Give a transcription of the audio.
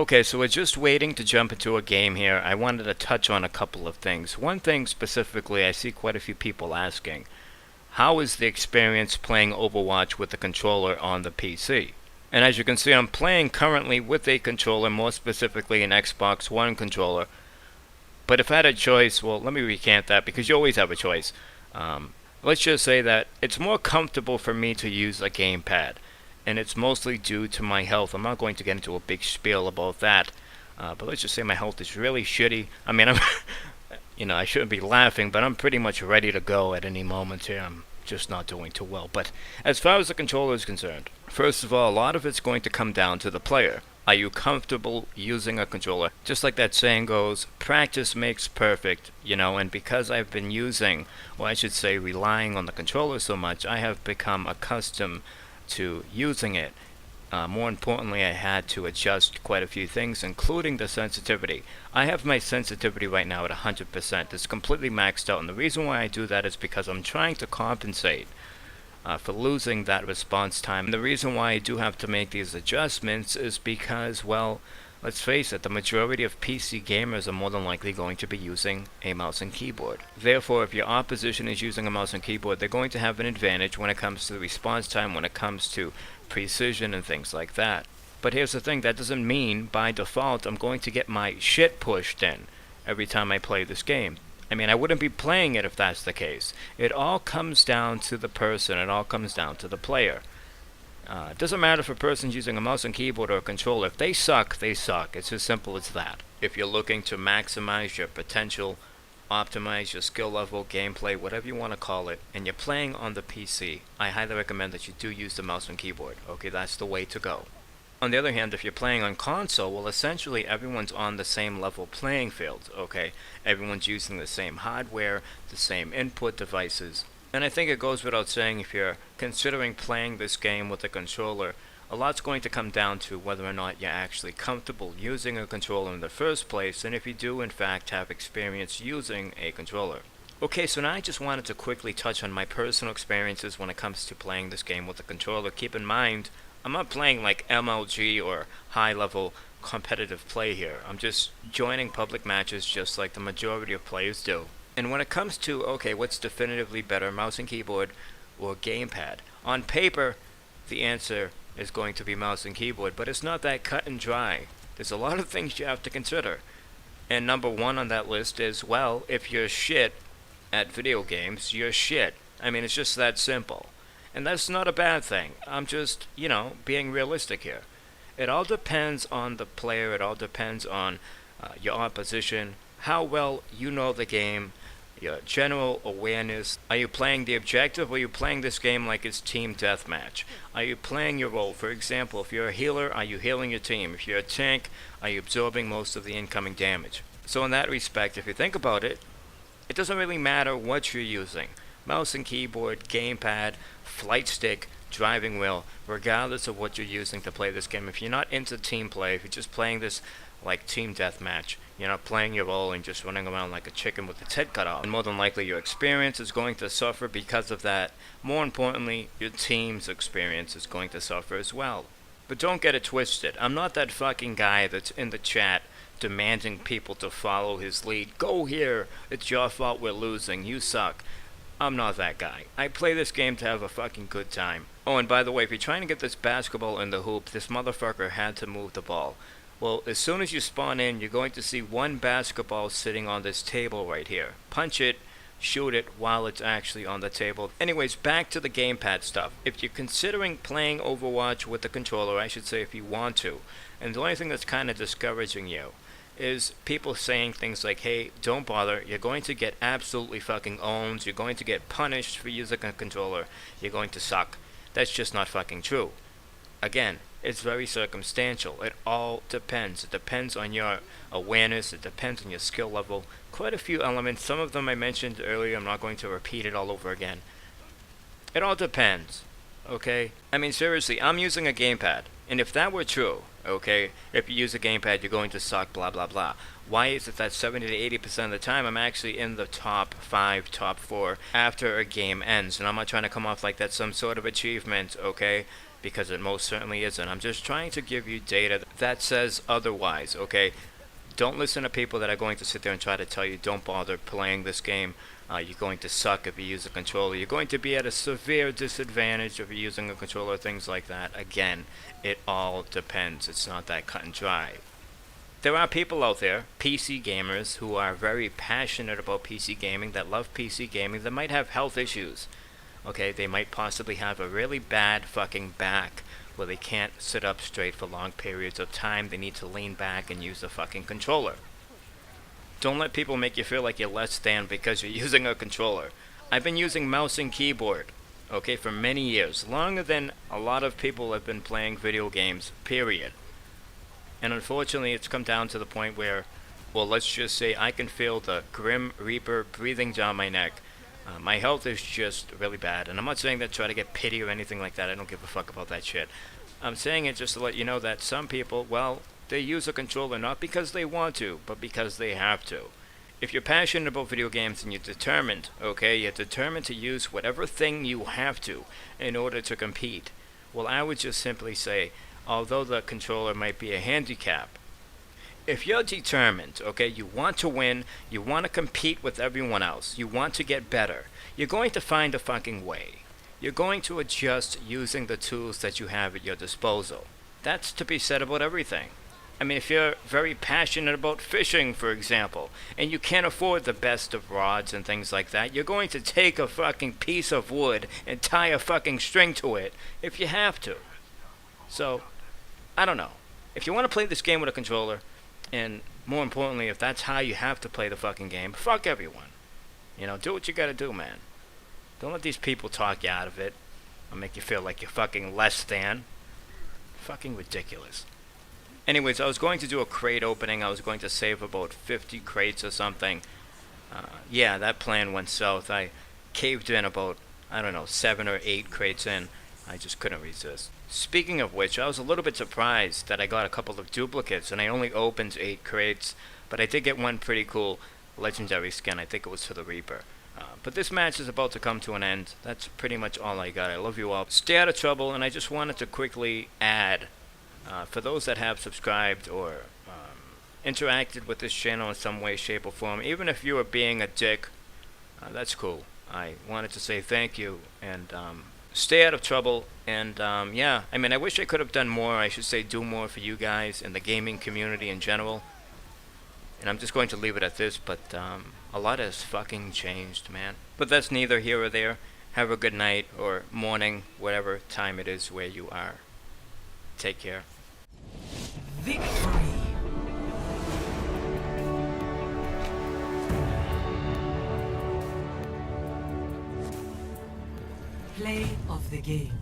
Okay, so we're just waiting to jump into a game here. I wanted to touch on a couple of things. One thing specifically, I see quite a few people asking, how is the experience playing Overwatch with the controller on the PC? And as you can see, I'm playing currently with a controller, more specifically an Xbox One controller. But if I had a choice, well, let me recant that because you always have a choice. Let's just say that it's more comfortable for me to use a gamepad, and it's mostly due to my health. I'm not going to get into a big spiel about that, but let's just say my health is really shitty. I mean, I shouldn't be laughing, but I'm pretty much ready to go at any moment here. I'm just not doing too well. But as far as the controller is concerned, first of all, a lot of it's going to come down to the player. Are you comfortable using a controller? Just like that saying goes, practice makes perfect, and because I've been using, or I should say relying on the controller so much, I have become accustomed to using it. More importantly, I had to adjust quite a few things, including the sensitivity. I have my sensitivity right now at 100%. It's completely maxed out, and the reason why I do that is because I'm trying to compensate for losing that response time. And the reason why I do have to make these adjustments is because, well, let's face it, the majority of PC gamers are more than likely going to be using a mouse and keyboard. Therefore, if your opposition is using a mouse and keyboard, they're going to have an advantage when it comes to the response time, when it comes to precision and things like that. But here's the thing, that doesn't mean by default I'm going to get my shit pushed in every time I play this game. I mean, I wouldn't be playing it if that's the case. It all comes down to the person. It all comes down to the player. It doesn't matter if a person's using a mouse and keyboard or a controller. If they suck, they suck. It's as simple as that. If you're looking to maximize your potential, optimize your skill level, gameplay, whatever you want to call it, and you're playing on the PC, I highly recommend that you do use the mouse and keyboard. Okay, that's the way to go. On the other hand, if you're playing on console, well, essentially everyone's on the same level playing field, okay? Everyone's using the same hardware, the same input devices. And I think it goes without saying, if you're considering playing this game with a controller, a lot's going to come down to whether or not you're actually comfortable using a controller in the first place, and if you do in fact have experience using a controller. Okay, so now I just wanted to quickly touch on my personal experiences when it comes to playing this game with a controller. Keep in mind, I'm not playing like MLG or high-level competitive play here. I'm just joining public matches just like the majority of players do. And when it comes to, okay, what's definitively better, mouse and keyboard or gamepad? On paper, the answer is going to be mouse and keyboard, but it's not that cut and dry. There's a lot of things you have to consider. And number one on that list is, well, if you're shit at video games, you're shit. I mean, it's just that simple. And that's not a bad thing. I'm just, being realistic here. It all depends on the player. It all depends on your opposition, how well you know the game, your general awareness. Are you playing the objective, or are you playing this game like it's team deathmatch? Are you playing your role? For example, if you're a healer, are you healing your team? If you're a tank, are you absorbing most of the incoming damage? So in that respect, if you think about it, it doesn't really matter what you're using. Mouse and keyboard, gamepad, flight stick, driving wheel, regardless of what you're using to play this game. If you're not into team play, if you're just playing this like team deathmatch, you're not playing your role and just running around like a chicken with its head cut off, and more than likely your experience is going to suffer because of that. More importantly, your team's experience is going to suffer as well. But don't get it twisted. I'm not that fucking guy that's in the chat demanding people to follow his lead. Go here, it's your fault we're losing, you suck. I'm not that guy. I play this game to have a fucking good time. Oh, and by the way, if you're trying to get this basketball in the hoop, this motherfucker had to move the ball. Well, as soon as you spawn in, you're going to see one basketball sitting on this table right here. Punch it, shoot it while it's actually on the table. Anyways, back to the gamepad stuff. If you're considering playing Overwatch with the controller, I should say if you want to, and the only thing that's kind of discouraging you is people saying things like, hey, don't bother, you're going to get absolutely fucking owned, you're going to get punished for using a controller, you're going to suck. That's just not fucking true. Again, it's very circumstantial. It all depends. It depends on your awareness, it depends on your skill level. Quite a few elements, some of them I mentioned earlier, I'm not going to repeat it all over again. It all depends, okay? I mean, seriously, I'm using a gamepad, And if that were true, okay, if you use a gamepad, you're going to suck, blah, blah, blah. Why is it that 70 to 80% of the time I'm actually in the top 5, top 4 after a game ends? And I'm not trying to come off like that's some sort of achievement, okay? Because it most certainly isn't. I'm just trying to give you data that says otherwise, okay? Don't listen to people that are going to sit there and try to tell you don't bother playing this game. You're going to suck if you use a controller. You're going to be at a severe disadvantage if you're using a controller, things like that. Again, it all depends. It's not that cut and dry. There are people out there, PC gamers, who are very passionate about PC gaming, that love PC gaming, that might have health issues. Okay, they might possibly have a really bad fucking back where they can't sit up straight for long periods of time. They need to lean back and use a fucking controller. Don't let people make you feel like you're less than because you're using a controller. I've been using mouse and keyboard, okay, for many years, longer than a lot of people have been playing video games, period. And unfortunately, it's come down to the point where, well, let's just say I can feel the Grim Reaper breathing down my neck. My health is just really bad, and I'm not saying that to try to get pity or anything like that. I don't give a fuck about that shit. I'm saying it just to let you know that some people, well, they use a controller not because they want to, but because they have to. If you're passionate about video games and you're determined, okay, you're determined to use whatever thing you have to in order to compete, well, I would just simply say, although the controller might be a handicap, if you're determined, okay, you want to win, you want to compete with everyone else, you want to get better, you're going to find a fucking way. You're going to adjust using the tools that you have at your disposal. That's to be said about everything. I mean, if you're very passionate about fishing, for example, and you can't afford the best of rods and things like that, you're going to take a fucking piece of wood and tie a fucking string to it if you have to. So, I don't know. If you want to play this game with a controller, and more importantly, if that's how you have to play the fucking game, fuck everyone. You know, do what you gotta do, man. Don't let these people talk you out of it or make you feel like you're fucking less than. Fucking ridiculous. Anyways, I was going to do a crate opening. I was going to save about 50 crates or something. Yeah, that plan went south. I caved in about, I don't know, 7 or 8 crates in. I just couldn't resist. Speaking of which, I was a little bit surprised that I got a couple of duplicates, and I only opened 8 crates, but I did get one pretty cool legendary skin. I think it was for the Reaper. But this match is about to come to an end. That's pretty much all I got. I love you all. Stay out of trouble, and I just wanted to quickly add, for those that have subscribed or interacted with this channel in some way, shape, or form, even if you are being a dick, that's cool. I wanted to say thank you, and stay out of trouble, and yeah, I mean, I wish I could have done more. I should say do more for you guys and the gaming community in general. And I'm just going to leave it at this, but a lot has fucking changed, man. But that's neither here or there. Have a good night or morning, whatever time it is where you are. Take care. Victory! Play of the game.